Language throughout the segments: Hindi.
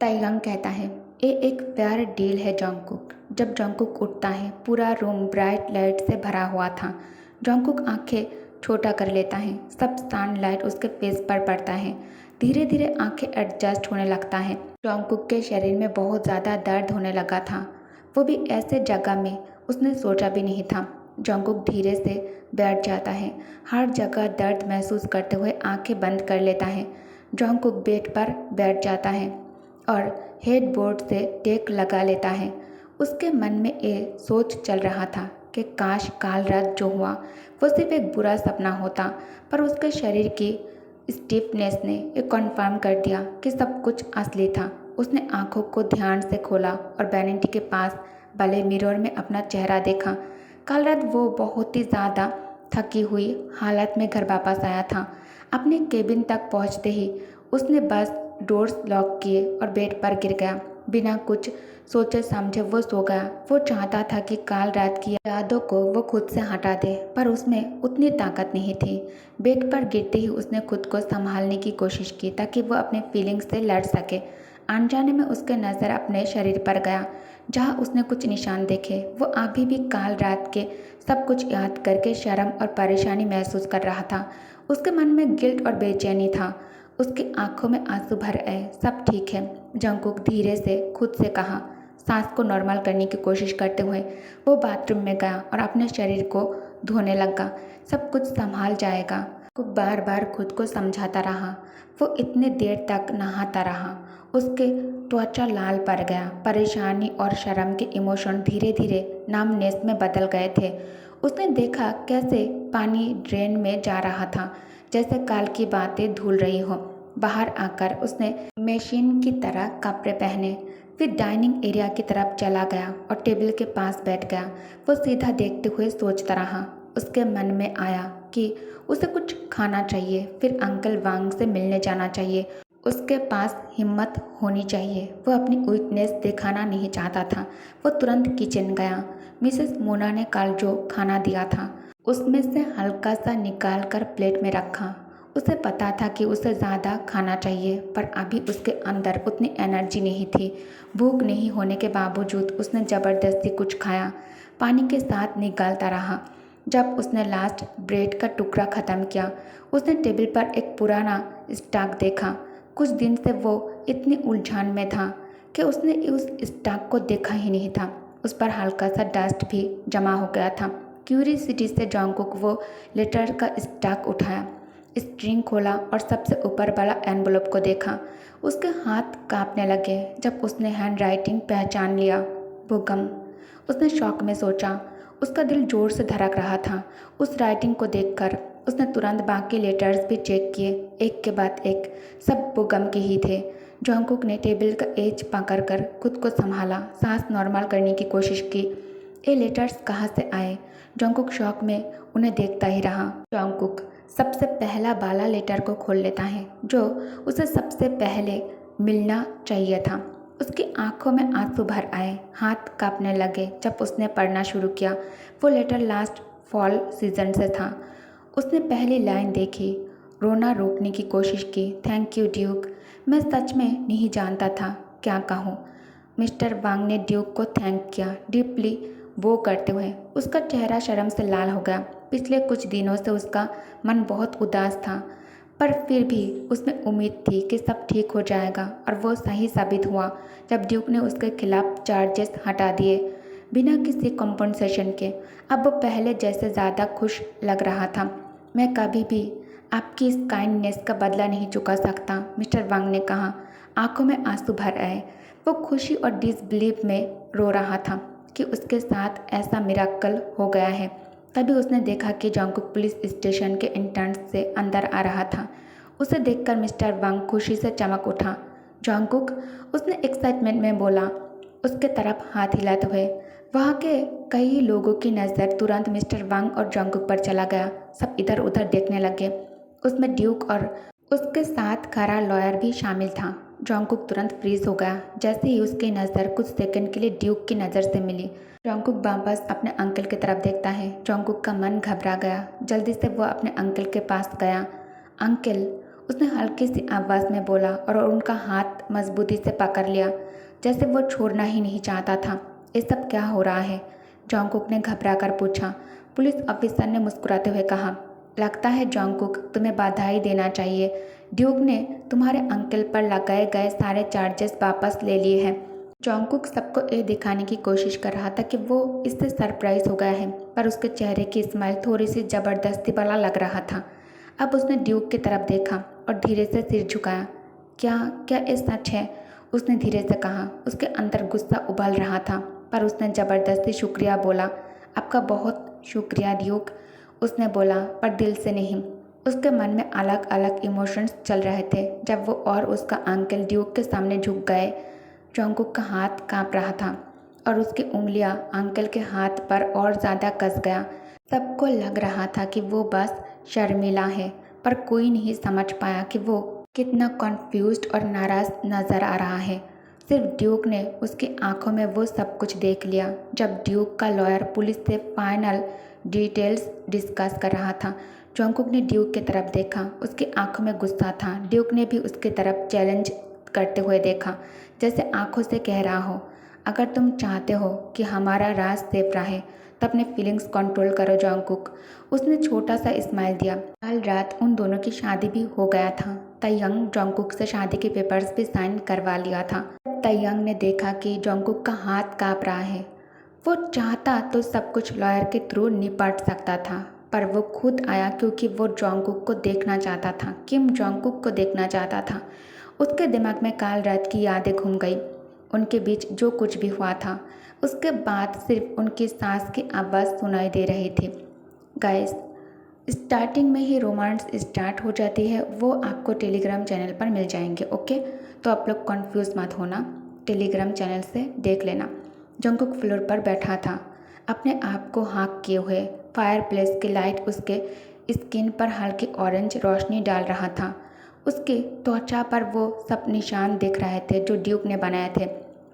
ताइयांग कहता है, ये एक प्यार डील है जॉन्गकुक। जब जॉन्गकुक उठता है पूरा रूम ब्राइट लाइट से भरा हुआ था। जॉन्गकुक आंखें छोटा कर लेता है, सब सनलाइट उसके फेस पर पड़ता है। धीरे धीरे आंखें एडजस्ट होने लगता है। जॉन्गकुक के शरीर में बहुत ज़्यादा दर्द होने लगा था, वो भी ऐसे जगह में उसने सोचा भी नहीं था। जॉन्गकुक धीरे से बैठ जाता है, हर जगह दर्द महसूस करते हुए आंखें बंद कर लेता है। जॉन्गकुक बेड पर बैठ जाता है और हेडबोर्ड से टेक लगा लेता है। उसके मन में ये सोच चल रहा था कि काश काल रात जो हुआ वो सिर्फ एक बुरा सपना होता, पर उसके शरीर की स्टिफनेस ने ये कन्फर्म कर दिया कि सब कुछ असली था। उसने आंखों को ध्यान से खोला और वैनिटी के पास वाले मिरर में अपना चेहरा देखा। कल रात वो बहुत ही ज़्यादा थकी हुई हालत में घर वापस आया था। अपने केबिन तक पहुंचते ही उसने बस डोर्स लॉक किए और बेड पर गिर गया। बिना कुछ सोचे समझे वो सो गया। वो चाहता था कि काल रात की यादों को वो खुद से हटा दे, पर उसमें उतनी ताकत नहीं थी। बेड पर गिरते ही उसने खुद को संभालने की कोशिश की ताकि वो अपने फीलिंग्स से लड़ सके। अनजाने में उसके नज़र अपने शरीर पर गया, जहाँ उसने कुछ निशान देखे। वो अभी भी काल रात के सब कुछ याद करके शर्म और परेशानी महसूस कर रहा था। उसके मन में गिल्ट और बेचैनी था। उसकी आंखों में आंसू भर आए। सब ठीक है, जंगकुक धीरे से खुद से कहा। सांस को नॉर्मल करने की कोशिश करते हुए वो बाथरूम में गया और अपने शरीर को धोने लगा। सब कुछ संभाल जाएगा। वो बार बार खुद को समझाता रहा। वो इतने देर तक नहाता रहा। उसके त्वचा लाल पड़ गया। परेशानी और शर्म के इमोशन धीरे धीरे नामनेस में बदल गए थे। उसने देखा कैसे पानी ड्रेन में जा रहा था, जैसे काल की बातें धुल रही हो। बाहर आकर उसने मशीन की तरह कपड़े पहने, फिर डाइनिंग एरिया की तरफ चला गया और टेबल के पास बैठ गया। वो सीधा देखते हुए सोचता रहा। उसके मन में आया कि उसे कुछ खाना चाहिए, फिर अंकल वांग से मिलने जाना चाहिए। उसके पास हिम्मत होनी चाहिए। वो अपनी वीकनेस दिखाना नहीं चाहता था। वो तुरंत किचन गया। मिसेस मोना ने कल जो खाना दिया था उसमें से हल्का सा निकाल कर प्लेट में रखा। उसे पता था कि उसे ज़्यादा खाना चाहिए, पर अभी उसके अंदर उतनी एनर्जी नहीं थी। भूख नहीं होने के बावजूद उसने ज़बरदस्ती कुछ खाया। पानी के साथ निकालता रहा। जब उसने लास्ट ब्रेड का टुकड़ा ख़त्म किया, उसने टेबल पर एक पुराना स्टॉक देखा। कुछ दिन से वो इतनी उलझन में था कि उसने उस स्टॉक को देखा ही नहीं था। उस पर हल्का सा डस्ट भी जमा हो गया था। क्यूरियोसिटी से जॉन्गकुक वो लेटर का स्टॉक उठाया, स्ट्रिंग खोला और सबसे ऊपर वाला एनवलप को देखा। उसके हाथ कांपने लगे जब उसने हैंड राइटिंग पहचान लिया। भूकंप, उसने शौक में सोचा। उसका दिल जोर से धड़क रहा था। उस राइटिंग को देखकर उसने तुरंत बाकी लेटर्स भी चेक किए, एक के बाद एक। सब भूकंप के ही थे। जॉन्गकुक ने टेबल का एज पकड़कर खुद को संभाला, सांस नॉर्मल करने की कोशिश की। ये लेटर्स कहाँ से आए? जॉन्गकुक शौक में उन्हें देखता ही रहा। जॉन्गकुक सबसे पहला वाला लेटर को खोल लेता है जो उसे सबसे पहले मिलना चाहिए था। उसकी आंखों में आंसू भर आए, हाथ कांपने लगे जब उसने पढ़ना शुरू किया। वो लेटर लास्ट फॉल सीजन से था। उसने पहली लाइन देखी, रोना रोकने की कोशिश की। थैंक यू ड्यूक, मैं सच में नहीं जानता था क्या कहूँ। मिस्टर वांग ने ड्यूक को थैंक किया, डीपली वो करते हुए। उसका चेहरा शर्म से लाल हो गया। पिछले कुछ दिनों से उसका मन बहुत उदास था, पर फिर भी उसमें उम्मीद थी कि सब ठीक हो जाएगा, और वो सही साबित हुआ जब ड्यूक ने उसके खिलाफ चार्जेस हटा दिए बिना किसी कॉम्पनसेशन के। अब वो पहले जैसे ज़्यादा खुश लग रहा था। मैं कभी भी आपकी इस काइंडनेस का बदला नहीं चुका सकता, मिस्टर वांग ने कहा। आंखों में आंसू भर आए। वो खुशी और डिसबिलीव में रो रहा था कि उसके साथ ऐसा मिराकल हो गया है। तभी उसने देखा कि जॉन्गकुक पुलिस स्टेशन के एंट्रेंस से अंदर आ रहा था। उसे देखकर मिस्टर वांग खुशी से चमक उठा। जॉन्गकुक, उसने एक्साइटमेंट में बोला, उसके तरफ हाथ हिलाते हुए। वहाँ के कई लोगों की नज़र तुरंत मिस्टर वांग और जॉन्गकुक पर चला गया। सब इधर उधर देखने लगे। उसमें ड्यूक और उसके साथ खड़ा लॉयर भी शामिल था। जॉन्गकुक तुरंत फ्रीज हो गया जैसे ही उसकी नज़र कुछ सेकंड के लिए ड्यूक की नज़र से मिली। जॉन्गकुक वापस अपने अंकल की तरफ देखता है। जॉन्गकुक का मन घबरा गया। जल्दी से वो अपने अंकल के पास गया। अंकल, उसने हल्की सी आवाज़ में बोला और उनका हाथ मजबूती से पकड़ लिया, जैसे वो छोड़ना ही नहीं चाहता था। ये सब क्या हो रहा है? जॉन्गकुक ने घबरा कर पूछा। पुलिस ऑफिसर ने मुस्कुराते हुए कहा, लगता है जॉन्गकुक, तुम्हें बधाई देना चाहिए। ड्यूक ने तुम्हारे अंकल पर लगाए गए सारे चार्जेस वापस ले लिए हैं। जॉन्गकुक सबको ये दिखाने की कोशिश कर रहा था कि वो इससे सरप्राइज हो गया है, पर उसके चेहरे की स्माइल थोड़ी सी ज़बरदस्ती वाला लग रहा था। अब उसने ड्यूक की तरफ देखा और धीरे से सिर झुकाया। क्या क्या ये सच है? उसने धीरे से कहा। उसके अंदर गुस्सा उबल रहा था, पर उसने ज़बरदस्ती शुक्रिया बोला। आपका बहुत शुक्रिया ड्यूक, उसने बोला, पर दिल से नहीं। उसके मन में अलग अलग इमोशंस चल रहे थे जब वो और उसका अंकल ड्यूक के सामने झुक गए। जॉन्गकुक का हाथ कांप रहा था और उसकी उंगलियां अंकल के हाथ पर और ज़्यादा कस गया। सबको लग रहा था कि वो बस शर्मिला है, पर कोई नहीं समझ पाया कि वो कितना कॉन्फ्यूज्ड और नाराज़ नज़र आ रहा है। सिर्फ ड्यूक ने उसकी आंखों में वो सब कुछ देख लिया। जब ड्यूक का लॉयर पुलिस से फाइनल डिटेल्स डिस्कस कर रहा था, जॉन्गकुक ने ड्यूक की तरफ देखा। उसकी आंखों में गुस्सा था। ड्यूक ने भी उसकी तरफ चैलेंज करते हुए देखा, जैसे आंखों से कह रहा हो, अगर तुम चाहते हो कि हमारा राज सेफ रहे तो अपने फीलिंग्स कंट्रोल करो जॉन्गकुक। उसने छोटा सा स्माइल दिया। कल रात उन दोनों की शादी भी हो गया था। तायंग जॉन्गकुक से शादी के पेपर्स भी साइन करवा लिया था। तायंग ने देखा कि जॉन्गकुक का हाथ कांप रहा है। वो चाहता तो सब कुछ लॉयर के थ्रू निपट सकता था, पर वो खुद आया क्योंकि वो जॉन्गकुक को देखना चाहता था। किम जॉन्गकुक को देखना चाहता था। उसके दिमाग में काल रात की यादें घूम गई, उनके बीच जो कुछ भी हुआ था। उसके बाद सिर्फ उनकी सांस की आवाज़ सुनाई दे रही थी। गाइस, स्टार्टिंग में ही रोमांस स्टार्ट हो जाती है, वो आपको टेलीग्राम चैनल पर मिल जाएंगे। ओके, तो आप लोग कंफ्यूज मत होना, टेलीग्राम चैनल से देख लेना। जंगकुक फ्लोर पर बैठा था, अपने आप को हाँक किए हुए। फायरप्लेस की लाइट उसके स्किन पर हल्की ऑरेंज रोशनी डाल रहा था। उसकी त्वचा पर वो सब निशान दिख रहे थे जो ड्यूक ने बनाए थे।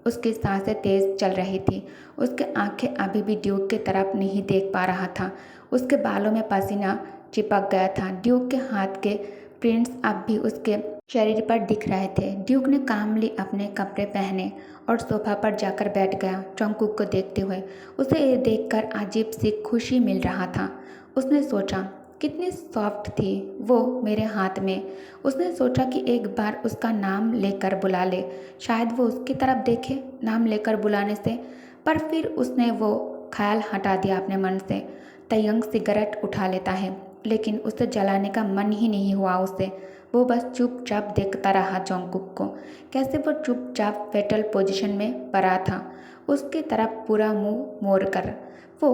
उसकी सांसें तेज चल रही थी। उसकी आंखें अभी भी ड्यूक की तरफ नहीं देख पा रहा था। उसके बालों में पसीना चिपक गया था। ड्यूक के हाथ के प्रिंट्स अब भी उसके शरीर पर दिख रहे थे। ड्यूक ने कामली अपने कपड़े पहने और सोफा पर जाकर बैठ गया, जंगकुक को देखते हुए। उसे ये देखकर अजीब सी खुशी मिल रहा था। उसने सोचा, कितनी सॉफ्ट थी वो मेरे हाथ में। उसने सोचा कि एक बार उसका नाम लेकर बुला ले, शायद वो उसकी तरफ देखे नाम लेकर बुलाने से। पर फिर उसने वो ख्याल हटा दिया अपने मन से। तयंग सिगरेट उठा लेता है, लेकिन उसे जलाने का मन ही नहीं हुआ उसे। वो बस चुपचाप देखता रहा जंगकुक को, कैसे वो चुपचाप फेटल पोजीशन में पड़ा था, उसकी तरफ पूरा मुंह मोड़ कर। वो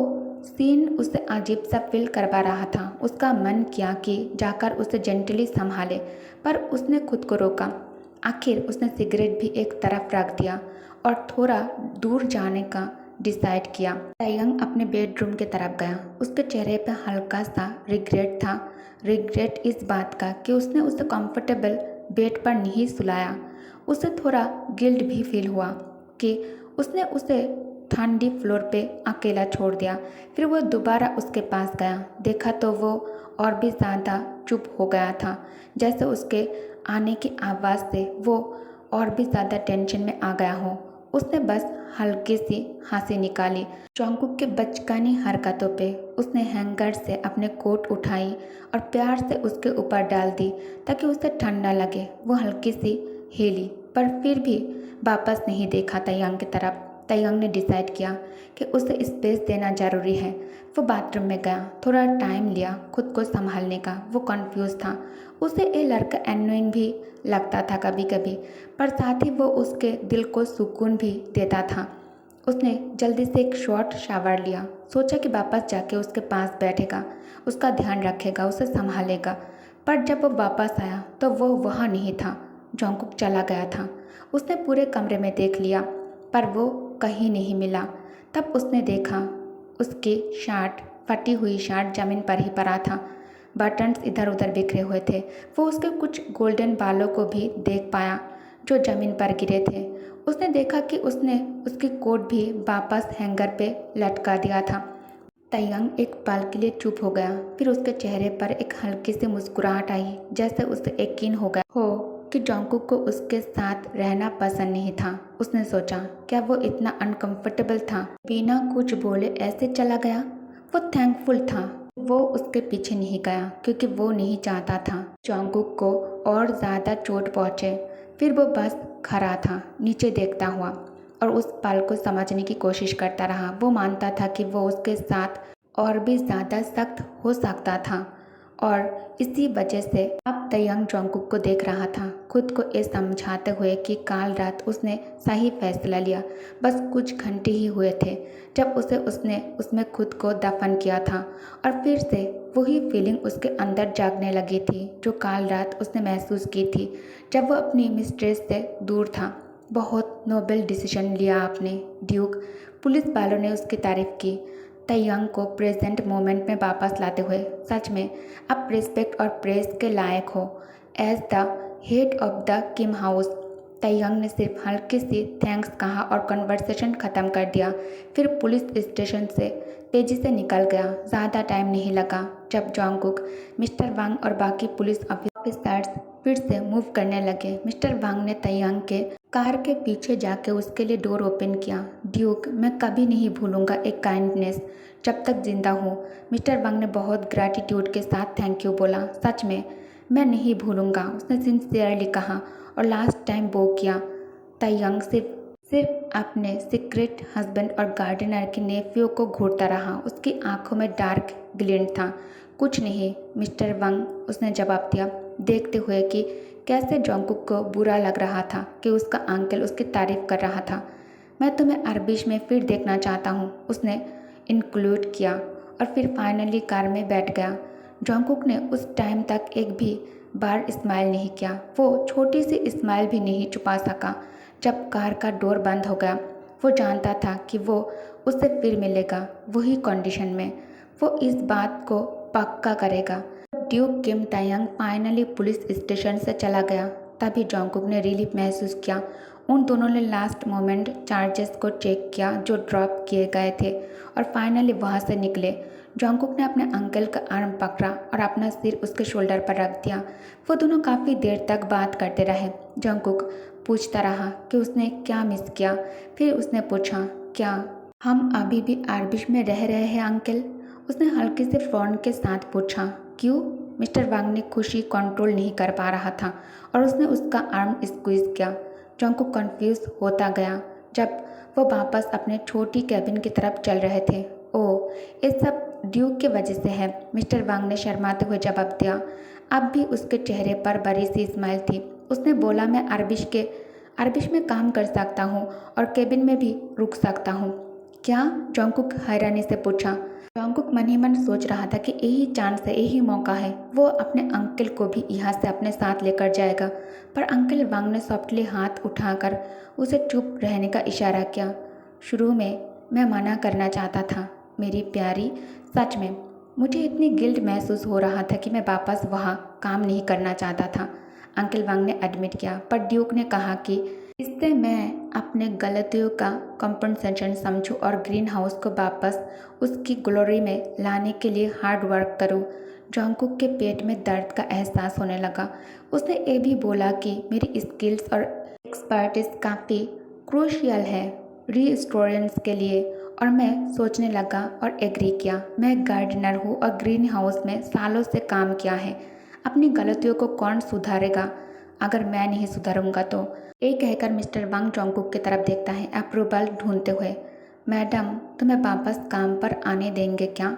सीन उसे अजीब सा फील करवा रहा था। उसका मन किया कि जाकर उसे जेंटली संभाले, पर उसने खुद को रोका। आखिर उसने सिगरेट भी एक तरफ रख दिया और थोड़ा दूर जाने का डिसाइड किया। तायंग अपने बेडरूम की तरफ गया। उसके चेहरे पे हल्का सा रिग्रेट था। रिग्रेट इस बात का कि उसने उसे कंफर्टेबल बेड पर नहीं सुलाया। उसे थोड़ा गिल्ट भी फील हुआ कि उसने उसे ठंडी फ्लोर पे अकेला छोड़ दिया। फिर वो दोबारा उसके पास गया, देखा तो वो और भी ज़्यादा चुप हो गया था, जैसे उसके आने की आवाज़ से वो और भी ज़्यादा टेंशन में आ गया हो। उसने बस हल्की सी हंसी निकाली। जंगकुक के बचकानी हरकतों पे उसने हैंगर से अपने कोट उठाई और प्यार से उसके ऊपर डाल दी ताकि उसे ठंडा लगे। वो हल्की सी हिली, पर फिर भी वापस नहीं देखा तायंग की तरफ। तायंग ने डिसाइड किया कि उसे स्पेस देना ज़रूरी है। वो बाथरूम में गया, थोड़ा टाइम लिया खुद को संभालने का। वो कंफ्यूज था। उसे ये लड़का एनोइंग भी लगता था कभी कभी, पर साथ ही वो उसके दिल को सुकून भी देता था। उसने जल्दी से एक शॉर्ट शावर लिया, सोचा कि वापस जाके उसके पास बैठेगा, उसका ध्यान रखेगा, उसे संभालेगा। पर जब वो वापस आया तो वो वहाँ नहीं था। जंगकुक चला गया था। उसने पूरे कमरे में देख लिया, पर वो कहीं नहीं मिला। तब उसने देखा उसकी शर्ट, फटी हुई शर्ट ज़मीन पर ही पड़ा था। बटन्स इधर उधर बिखरे हुए थे। वो उसके कुछ गोल्डन बालों को भी देख पाया जो ज़मीन पर गिरे थे। उसने देखा कि उसने उसकी कोट भी वापस हैंगर पे लटका दिया था। तयंग एक पल के लिए चुप हो गया। फिर उसके चेहरे पर एक हल्की सी मुस्कुराहट आई, जैसे उसे यकीन हो गया हो कि जॉन्गकुक को उसके साथ रहना पसंद नहीं था। उसने सोचा, क्या वो इतना अनकंफर्टेबल था, बिना कुछ बोले ऐसे चला गया। वो थैंकफुल था वो उसके पीछे नहीं गया, क्योंकि वो नहीं चाहता था जॉन्गकुक को और ज़्यादा चोट पहुँचे। फिर वो बस खड़ा था, नीचे देखता हुआ, और उस पल को समझने की कोशिश करता रहा। वो मानता था कि वो उसके साथ और भी ज़्यादा सख्त हो सकता था, और इसी वजह से अब तयंग जॉन्गकुक को देख रहा था, खुद को ये समझाते हुए कि कल रात उसने सही फैसला लिया। बस कुछ घंटे ही हुए थे जब उसने उसमें खुद को दफन किया था, और फिर से वही फीलिंग उसके अंदर जागने लगी थी जो कल रात उसने महसूस की थी जब वो अपनी मिस्ट्रेस से दूर था। बहुत नोबल डिसीजन लिया आपने, ड्यूक। पुलिस वालों ने उसकी तारीफ की, तयंग को प्रेजेंट मोमेंट में वापस लाते हुए। सच में आप रिस्पेक्ट और प्रेस के लायक हो as the head of the Kim house. तयंग ने सिर्फ हल्की सी थैंक्स कहा और कन्वर्सेशन ख़त्म कर दिया। फिर पुलिस स्टेशन से तेज़ी से निकल गया। ज़्यादा टाइम नहीं लगा जब जॉन्गकुक, मिस्टर वांग और बाकी पुलिस ऑफिसर्स फिर से मूव करने लगे। मिस्टर वांग ने तयंग के कार के पीछे जाके उसके लिए डोर ओपन किया। ड्यूक, मैं कभी नहीं भूलूंगा एक काइंडनेस जब तक जिंदा हूँ। मिस्टर वांग ने बहुत ग्रैटिट्यूड के साथ थैंक यू बोला। सच में मैं नहीं भूलूंगा, उसने सिंसियरली कहा, और लास्ट टाइम वो किया। तयंग सिर्फ सिर्फ अपने सीक्रेट हस्बैंड और गार्डनर के नेफ्यू को घूरता रहा। उसकी आंखों में डार्क ग्लिंट था। कुछ नहीं मिस्टर वांग, उसने जवाब दिया, देखते हुए कि कैसे जॉन्गकुक को बुरा लग रहा था कि उसका अंकल उसकी तारीफ कर रहा था। मैं तुम्हें अरबिश में फिर देखना चाहता हूँ, उसने इंक्लूड किया, और फिर फाइनली कार में बैठ गया। जॉन्गकुक ने उस टाइम तक एक भी बार स्माइल नहीं किया। वो छोटी सी स्माइल भी नहीं छुपा सका। जब कार का डोर बंद हो गया, वो जानता था कि वो उससे फिर मिलेगा, वही कंडीशन में। वो इस बात को पक्का करेगा। ड्यूक किम तयंग फाइनली पुलिस स्टेशन से चला गया, तभी जॉन्गकुक ने रिलीफ महसूस किया। उन दोनों ने लास्ट मोमेंट चार्जेस को चेक किया जो ड्रॉप किए गए थे, और फाइनली वहाँ से निकले। जॉन्गकुक ने अपने अंकल का आर्म पकड़ा और अपना सिर उसके शोल्डर पर रख दिया। वो दोनों काफ़ी देर तक बात करते रहे। जॉन्गकुक पूछता रहा कि उसने क्या मिस किया। फिर उसने पूछा, क्या हम अभी भी आर्बिश में रह रहे हैं अंकल? उसने हल्के से फ्रॉन के साथ पूछा। क्यों? मिस्टर वांग ने खुशी कंट्रोल नहीं कर पा रहा था, और उसने उसका आर्म स्क्वीज किया। जॉन्गकुक कंफ्यूज होता गया जब वो वापस अपने छोटी कैबिन की तरफ चल रहे थे। ओह, ये सब ड्यूक की वजह से है, मिस्टर वांग ने शर्माते हुए जवाब दिया। अब भी उसके चेहरे पर बड़ी सी स्माइल थी। उसने बोला, मैं अरबिश में काम कर सकता हूँ और केबिन में भी रुक सकता हूँ। क्या? जॉन्गकुक हैरानी से पूछा। जॉन्गकुक मन ही मन सोच रहा था कि यही चांस है, यही मौका है, वो अपने अंकल को भी यहाँ से अपने साथ लेकर जाएगा। पर अंकल वांग ने सॉफ्टली हाथ उठाकर उसे चुप रहने का इशारा किया। शुरू में मैं मना करना चाहता था मेरी प्यारी, सच में मुझे इतनी गिल्ट महसूस हो रहा था कि मैं वापस वहाँ काम नहीं करना चाहता था, अंकल वांग ने एडमिट किया। पर ड्यूक ने कहा कि इससे मैं अपने गलतियों का कंपनसेशन समझूं और ग्रीन हाउस को वापस उसकी ग्लोरी में लाने के लिए हार्ड वर्क करूं। जॉन्गकुक के पेट में दर्द का एहसास होने लगा। उसने ये भी बोला कि मेरी स्किल्स और एक्सपर्टीज काफ़ी क्रूशियल है रीस्टोरेंट्स के लिए, और मैं सोचने लगा और एग्री किया। मैं गार्डनर हूँ और ग्रीन हाउस में सालों से काम किया है। अपनी गलतियों को कौन सुधारेगा अगर मैं नहीं सुधरूंगा तो? ये कहकर मिस्टर वांग जॉन्गकुक की तरफ देखता है, अप्रूवल ढूंढते हुए। मैडम, तुम्हें वापस काम पर आने देंगे क्या?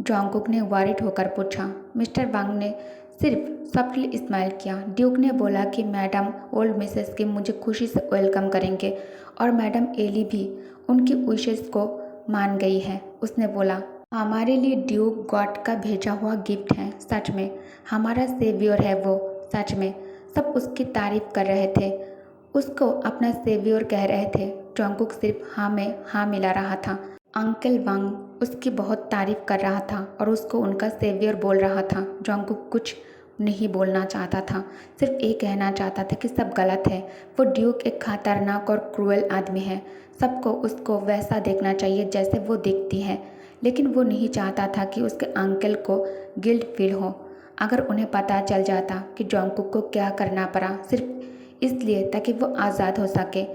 जॉन्गकुक ने वरीड होकर पूछा। मिस्टर वांग ने सिर्फ सॉफ्टली स्माइल किया। ड्यूक ने बोला कि मैडम ओल्ड मिसेस की मुझे खुशी से वेलकम करेंगे, और मैडम एली भी उनकी विशेस को मान गई है। उसने बोला, हमारे लिए ड्यूक गॉड का भेजा हुआ गिफ्ट है, सच में हमारा सेवियर है वो। सच में सब उसकी तारीफ कर रहे थे, उसको अपना सेवियर कह रहे थे। जॉन्गकुक सिर्फ हाँ में हाँ मिला रहा था। अंकल वांग उसकी बहुत तारीफ कर रहा था और उसको उनका सेवियर बोल रहा था। जॉन्गकुक कुछ नहीं बोलना चाहता था, सिर्फ ये कहना चाहता था कि सब गलत है। वो ड्यूक एक खतरनाक और क्रूएल आदमी है। सबको उसको वैसा देखना चाहिए जैसे वो दिखती है। लेकिन वो नहीं चाहता था कि उसके अंकल को गिल्ट फील हो अगर उन्हें पता चल जाता कि जॉन्गकुक को क्या करना पड़ा सिर्फ इसलिए ताकि वो आज़ाद हो सके।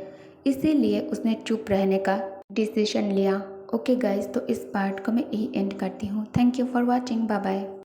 इसीलिए उसने चुप रहने का डिसीजन लिया। ओके गाइस, तो इस पार्ट को मैं यही एंड करती हूँ। Thank you for watching, bye bye.